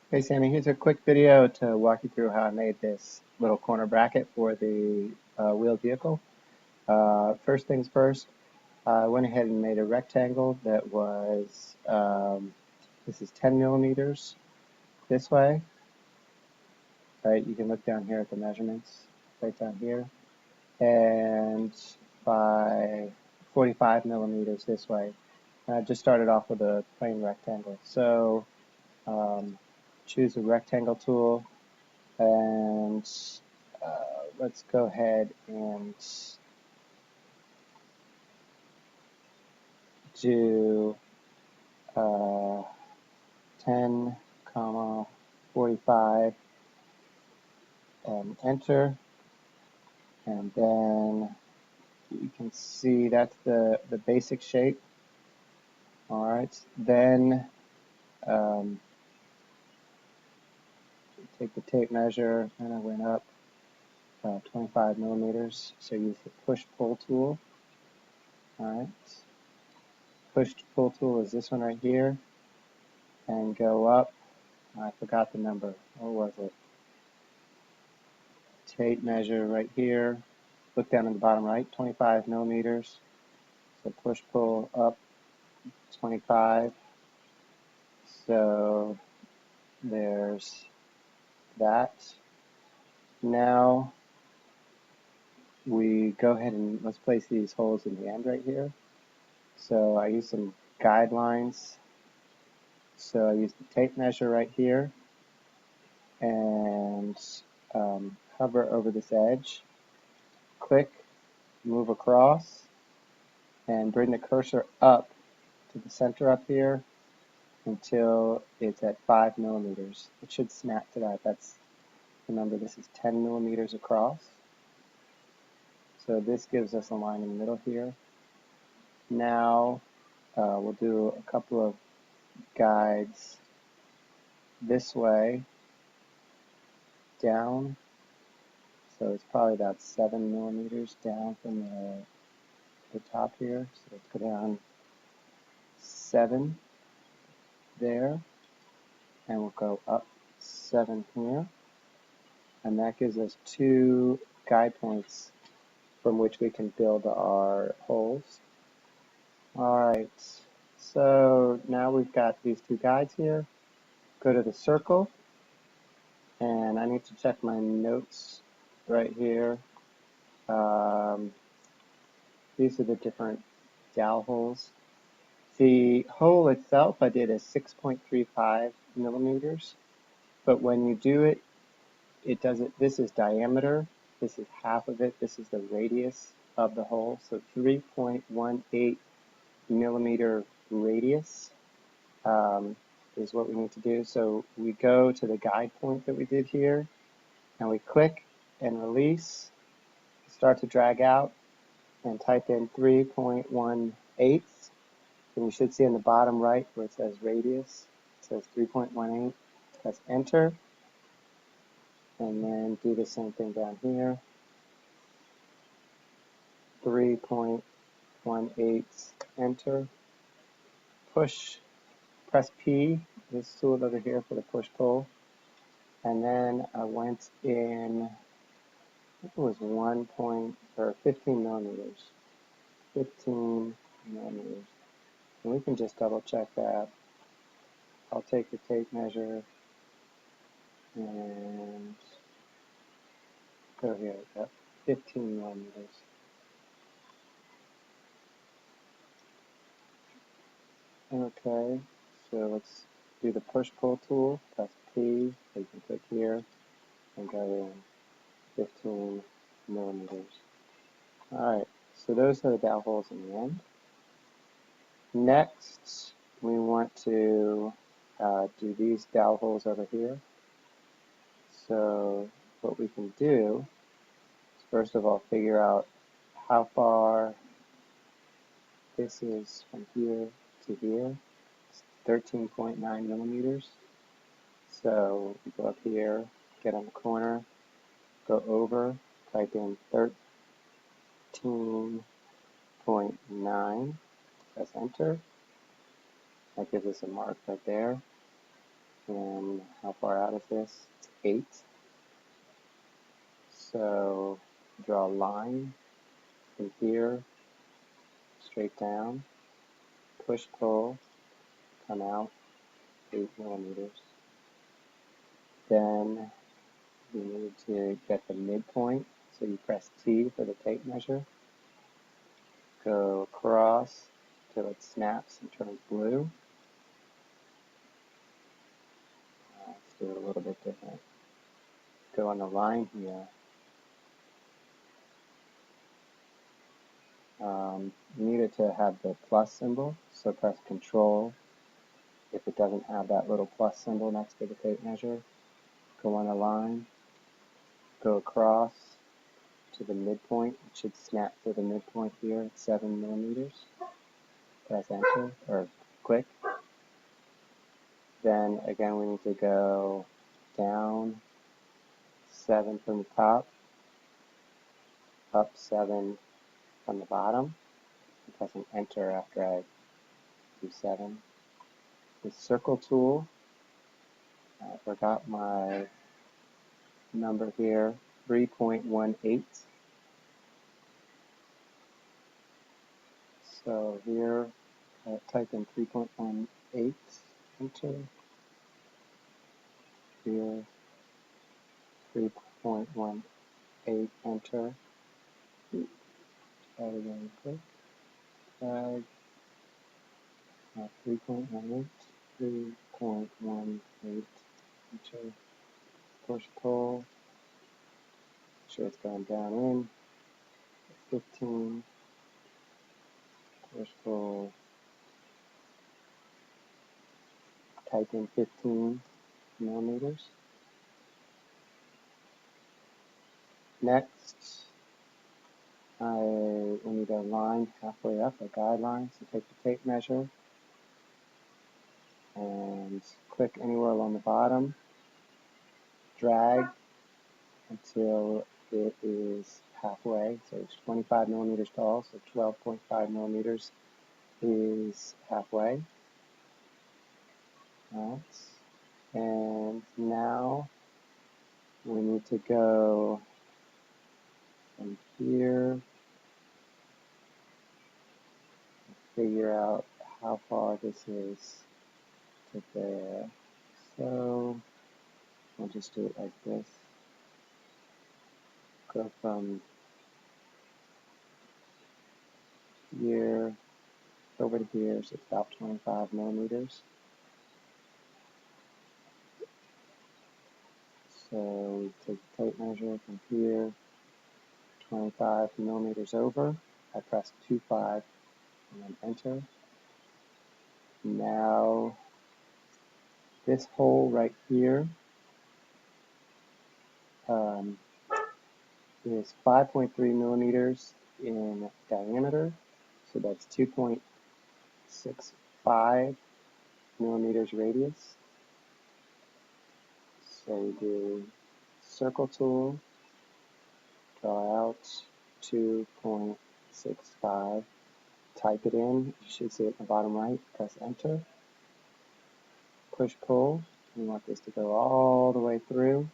Hey Sammy, here's a quick video to walk you through how I made this little corner bracket for the wheeled vehicle. First things first, I went ahead and made a rectangle that was, this is 10 millimeters this way, right? You can look down here at the measurements, right down here, and by 45 millimeters this way. And I just started off with a plain rectangle. So choose the rectangle tool. And let's go ahead and do uh, 10, comma 45 and enter. And then you can see that's the basic shape. All right. Then take the tape measure, and I went up 25 millimeters. So use the push-pull tool. All right. Push-pull tool is this one right here, and go up. I forgot the number. What was it? Tape measure right here. Look down in the bottom right, 25 millimeters. So push-pull up 25. So there's that. Now we go ahead and let's place these holes in the end right here. So I use some guidelines. So I use the tape measure right here and hover over this edge, click, move across, and bring the cursor up to the center up here until it's at 5 millimeters. It should snap to that. Remember, this is 10 millimeters across. So this gives us a line in the middle here. Now we'll do a couple of guides this way, down. So it's probably about 7 millimeters down from the top here. So let's go down 7 there, and we'll go up 7 here. And that gives us 2 guide points from which we can build our holes. Alright, so now we've got these 2 guides here. Go to the circle, and I need to check my notes right here. These are the different dowel holes. The hole itself I did is 6.35 millimeters, but when you do it, this is diameter, this is half of it, this is the radius of the hole, so 3.18 millimeter radius is what we need to do. So we go to the guide point that we did here, and we click and release, start to drag out, and type in 3.18, and you should see in the bottom right where it says radius, it says 3.18, press enter, and then do the same thing down here, 3.18, enter, push, press P, this tool over here for the push-pull, and then I went in, I think it was 15 millimeters, 15 millimeters, and we can just double check that. I'll take the tape measure and go here, yep, 15 millimeters. Okay, so let's do the push-pull tool, press P, so you can click here, and go in 15 millimeters. Alright, so those are the dowel holes in the end. Next, we want to do these dowel holes over here. So what we can do is first of all figure out how far this is from here to here. It's 13.9 millimeters. So we go up here, get on the corner, go over, type in 13.9, press enter. That gives us a mark right there. And how far out is this? It's 8. So draw a line from here, straight down, push, pull, come out 8 millimeters. Then you need to get the midpoint, so you press T for the tape measure. Go across till it snaps and turns blue. Let's do it a little bit different. Go on the line here. You need it to have the plus symbol, so press Control. If it doesn't have that little plus symbol next to the tape measure, go on the line, go across to the midpoint. It should snap to the midpoint here at 7 millimeters. Press Enter, or click. Then again we need to go down 7 from the top, up 7 from the bottom. I'm pressing Enter after I do 7. The circle tool, I forgot my number here, 3.18. So here, type in 3.18, enter. Here, 3.18, enter. Try it again, quick. Tag, 3.18, 3.18, enter. Push, pull. Make sure it's going down in. 15. Push, pull. Type in 15 millimeters. Next, we need a line halfway up, a guideline. So take the tape measure and click anywhere along the bottom. Drag until it is halfway. So it's 25 millimeters tall, so 12.5 millimeters is halfway. Right. And now we need to go from here, figure out how far this is to there. So I'll just do it like this. Go from here over to here, so it's about 25 millimeters. So we take the tape measure from here, 25 millimeters over. I press 2.5 and then enter. Now this hole right here is 5.3 millimeters in diameter, so that's 2.65 millimeters radius. So we do circle tool, draw out 2.65, type it in, you should see it in the bottom right, press enter, push pull, we want this to go all the way through,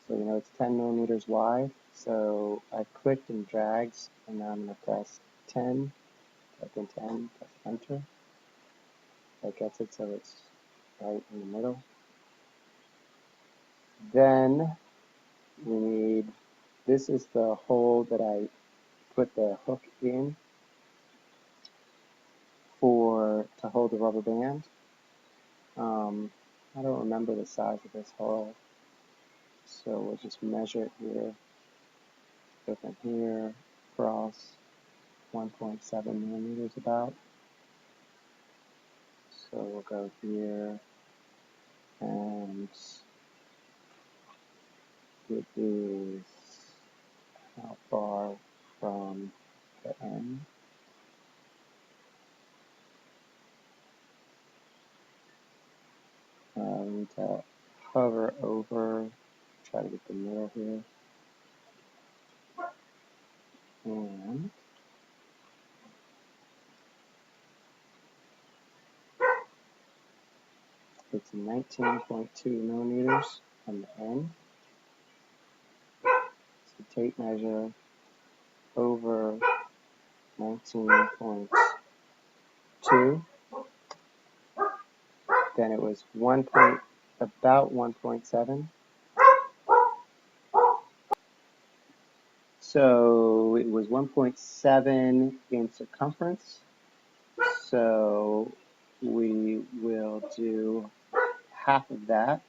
so you know it's 10 millimeters wide, so I clicked and dragged, and now I'm going to press 10, type in 10, press enter, that gets it so it's right in the middle. Then we need, this is the hole that I put the hook in to hold the rubber band. I don't remember the size of this hole, so we'll just measure it here. Go from here across 1.7 millimeters about. So we'll go here, and it is how far from the end. We need to hover over, try to get the middle here, and It's 19.2 millimeters on the end. So tape measure over 19.2. Then it was about 1.7. So it was 1.7 in circumference. So we will do half of that,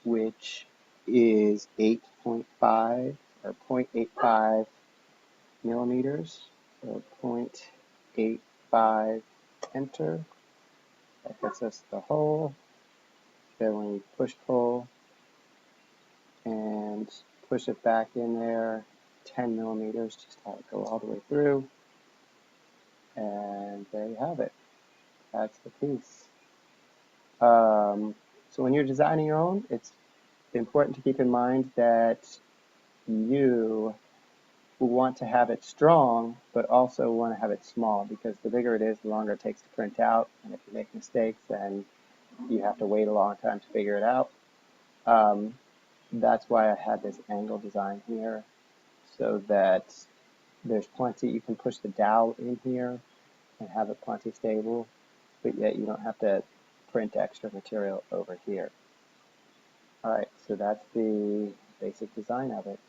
which is 8.5 or 0.85 millimeters. So 0.85, enter. That gets us the hole. Then we push pull and push it back in there 10 millimeters, just have it go all the way through. And there you have it. That's the piece. So when you're designing your own, it's important to keep in mind that you want to have it strong, but also want to have it small, because the bigger it is, the longer it takes to print out. And if you make mistakes, then you have to wait a long time to figure it out. That's why I had this angle design here, so that there's plenty, you can push the dowel in here and have it plenty stable, but yet you don't have to print extra material over here. Alright, so that's the basic design of it.